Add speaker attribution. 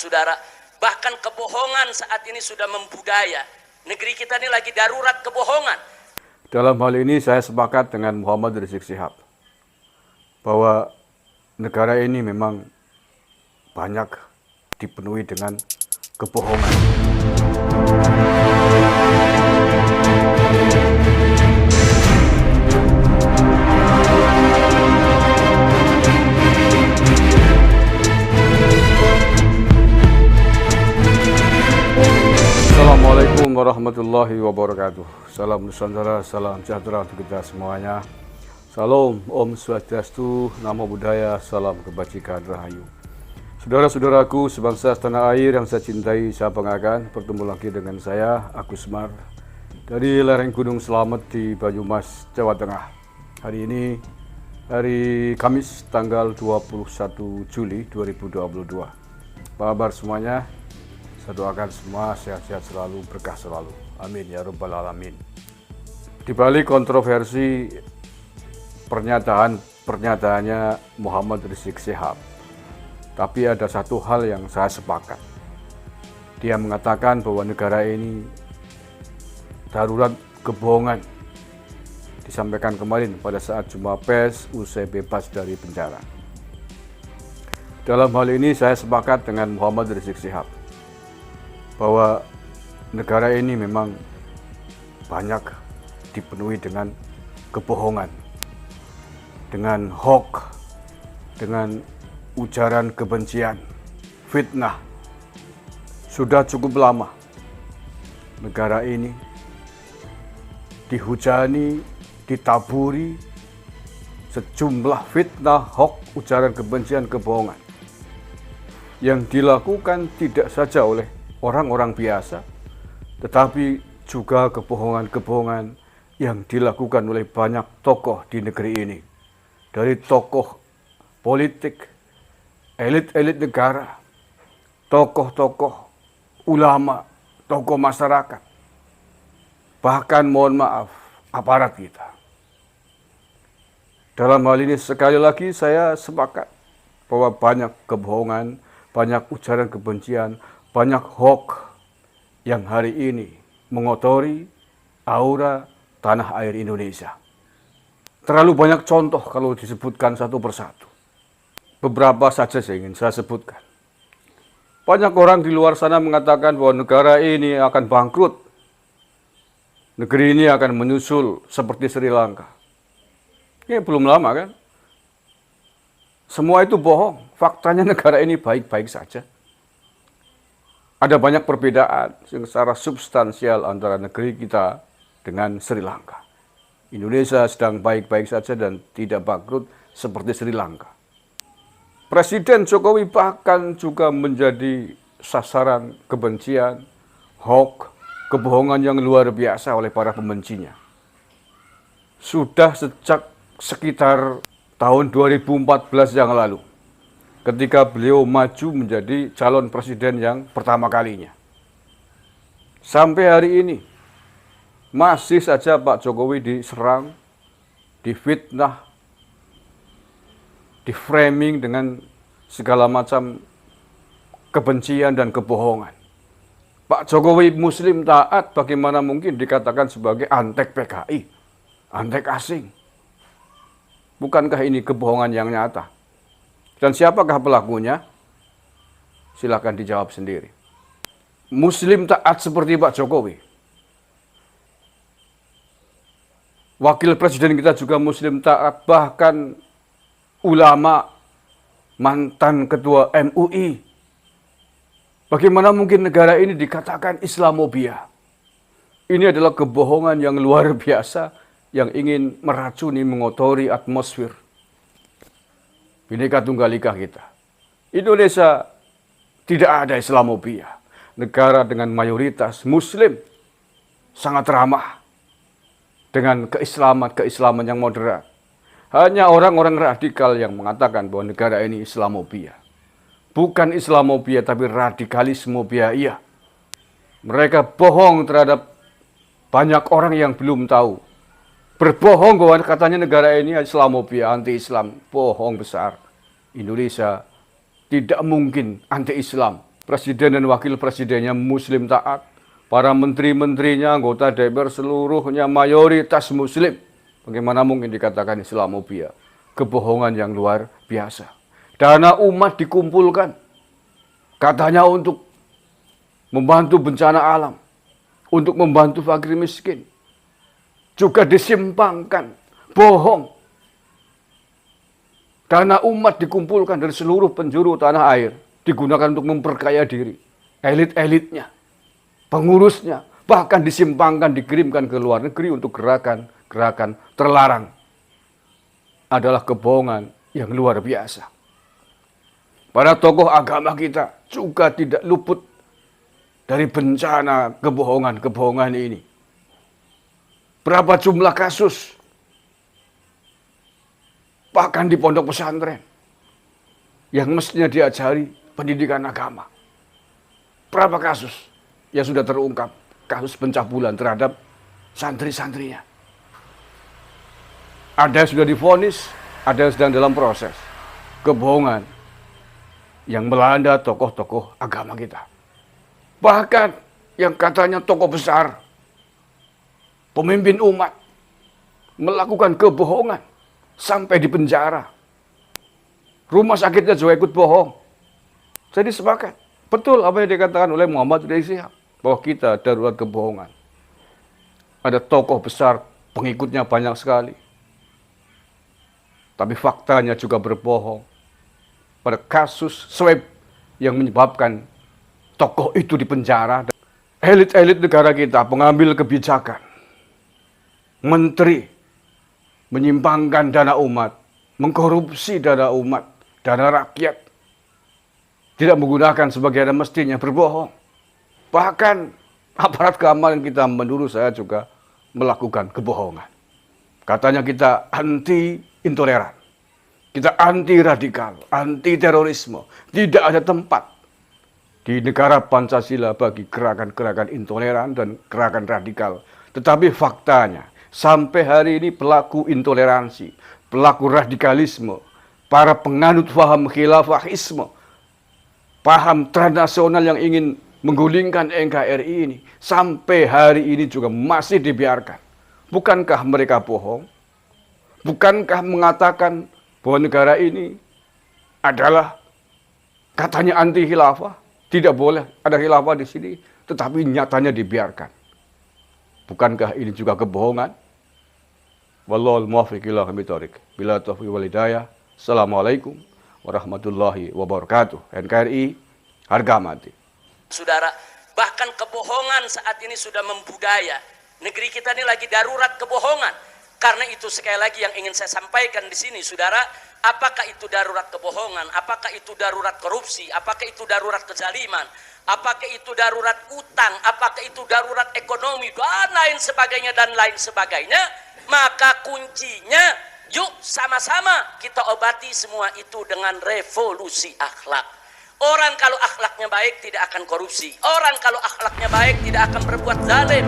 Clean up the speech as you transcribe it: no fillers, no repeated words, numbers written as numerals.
Speaker 1: Saudara, bahkan kebohongan saat ini sudah membudaya. Negeri kita ini lagi darurat kebohongan.
Speaker 2: Dalam hal ini saya sepakat dengan Muhammad Rizik Syihab bahwa negara ini memang banyak dipenuhi dengan kebohongan. Assalamualaikum warahmatullahi wabarakatuh. Salam Nusantara, salam sejahtera untuk kita semuanya. Salam, Om Swastiastu, Namo Buddhaya, salam kebajikan rahayu. Saudara-saudaraku sebangsa setanah air yang saya cintai, saya banggakan, bertemu lagi dengan saya, Agus Mar, dari lereng Gunung Slamet di Banyumas, Jawa Tengah. Hari ini, hari Kamis, tanggal 21 Juli 2022. Apa kabar semuanya? Saya doakan semua sehat-sehat selalu, berkah selalu. Amin ya rabbal alamin. Di balik kontroversi pernyataannya Muhammad Rizik Syihab, tapi ada satu hal yang saya sepakat. Dia mengatakan bahwa negara ini darurat kebohongan. Disampaikan kemarin pada saat jumpa pers usai bebas dari penjara. Dalam hal ini saya sepakat dengan Muhammad Rizik Syihab bahwa negara ini memang banyak dipenuhi dengan kebohongan, dengan hoax, dengan ujaran kebencian, fitnah. Sudah cukup lama negara ini dihujani, ditaburi sejumlah fitnah, hoax, ujaran kebencian, kebohongan yang dilakukan tidak saja oleh orang-orang biasa, tetapi juga kebohongan-kebohongan yang dilakukan oleh banyak tokoh di negeri ini. Dari tokoh politik, elit-elit negara, tokoh-tokoh, ulama, tokoh masyarakat, bahkan mohon maaf, aparat kita. Dalam hal ini sekali lagi saya sepakat bahwa banyak kebohongan, banyak ujaran kebencian, banyak hoax yang hari ini mengotori aura tanah air Indonesia. Terlalu banyak contoh kalau disebutkan satu persatu. Beberapa saja saya ingin saya sebutkan. Banyak orang di luar sana mengatakan bahwa negara ini akan bangkrut. Negeri ini akan menyusul seperti Sri Lanka. Ini belum lama kan? Semua itu bohong. Faktanya negara ini baik-baik saja. Ada banyak perbedaan secara substansial antara negeri kita dengan Sri Lanka. Indonesia sedang baik-baik saja dan tidak bangkrut seperti Sri Lanka. Presiden Jokowi bahkan juga menjadi sasaran kebencian, hoax, kebohongan yang luar biasa oleh para pembencinya. Sudah sejak sekitar tahun 2014 yang lalu, ketika beliau maju menjadi calon presiden yang pertama kalinya. Sampai hari ini, masih saja Pak Jokowi diserang, difitnah, diframing dengan segala macam kebencian dan kebohongan. Pak Jokowi Muslim taat, bagaimana mungkin dikatakan sebagai antek PKI, antek asing? Bukankah ini kebohongan yang nyata? Dan siapakah pelakunya? Silakan dijawab sendiri. Muslim taat seperti Pak Jokowi. Wakil Presiden kita juga Muslim taat, bahkan ulama, mantan ketua MUI. Bagaimana mungkin negara ini dikatakan Islamofobia? Ini adalah kebohongan yang luar biasa yang ingin meracuni, mengotori atmosfer Bhinneka Tunggal Ika kita. Indonesia tidak ada Islamofobia. Negara dengan mayoritas Muslim, sangat ramah dengan keislaman yang moderat. Hanya orang-orang radikal yang mengatakan bahwa negara ini Islamofobia. Bukan Islamofobia, tapi radikalismofobia. Iya. Mereka bohong terhadap banyak orang yang belum tahu. Berbohong bahwa katanya negara ini Islamofobia, anti-Islam. Bohong besar. Indonesia tidak mungkin anti-Islam. presiden dan wakil presidennya muslim taat, para menteri-menterinya, anggota DPR seluruhnya mayoritas muslim. Bagaimana mungkin dikatakan Islamofobia? Kebohongan yang luar biasa. Dana umat dikumpulkan, katanya untuk membantu bencana alam, untuk membantu fakir miskin. Juga disimpangkan, bohong. Dana umat dikumpulkan dari seluruh penjuru tanah air, digunakan untuk memperkaya diri. Elit-elitnya, pengurusnya, bahkan disimpangkan, dikirimkan ke luar negeri untuk gerakan terlarang. Adalah kebohongan yang luar biasa. Para tokoh agama kita juga tidak luput dari bencana kebohongan-kebohongan ini. Berapa jumlah kasus? Bahkan di pondok pesantren yang mestinya diajari pendidikan agama. Berapa kasus yang sudah terungkap? Kasus pencabulan terhadap santri-santrinya. Ada yang sudah divonis, ada yang sedang dalam proses. Kebohongan yang melanda tokoh-tokoh agama kita. Bahkan yang katanya tokoh besar, pemimpin umat, melakukan kebohongan sampai di penjara. Rumah sakitnya juga ikut bohong. Jadi sepakat. Betul apa yang dikatakan oleh Muhammad Rizik Syihab, bahwa kita darurat kebohongan. Ada tokoh besar, pengikutnya banyak sekali. Tapi faktanya juga berbohong. Pada kasus swab yang menyebabkan tokoh itu dipenjara. Elit-elit negara kita, pengambil kebijakan, menteri, menyimpangkan dana umat, mengkorupsi dana umat, dana rakyat, tidak menggunakan sebagaimana mestinya, berbohong. Bahkan aparat keamanan kita menurut saya juga melakukan kebohongan. Katanya kita anti intoleran, kita anti radikal, anti terorisme. Tidak ada tempat di negara Pancasila bagi gerakan-gerakan intoleran dan gerakan radikal. Tetapi faktanya sampai hari ini pelaku intoleransi, pelaku radikalisme, para penganut paham khilafahisme, paham transnasional yang ingin menggulingkan NKRI ini, sampai hari ini juga masih dibiarkan. Bukankah mereka bohong? Bukankah mengatakan bahwa negara ini adalah katanya anti khilafah? Tidak boleh ada khilafah di sini, tetapi nyatanya dibiarkan. Bukankah ini juga kebohongan? Wallahul muwaffiq ila aqwamit thoriq. Bila taufiq wal hidayah. Assalamualaikum warahmatullahi wabarakatuh. NKRI harga mati.
Speaker 1: Saudara, bahkan kebohongan saat ini sudah membudaya. Negeri kita ini lagi darurat kebohongan. Karena itu sekali lagi yang ingin saya sampaikan di sini, saudara, apakah itu darurat kebohongan, apakah itu darurat korupsi, apakah itu darurat kezaliman, apakah itu darurat utang, apakah itu darurat ekonomi, dan lain sebagainya, maka kuncinya, yuk sama-sama kita obati semua itu dengan revolusi akhlak. Orang kalau akhlaknya baik tidak akan korupsi, orang kalau akhlaknya baik tidak akan berbuat zalim.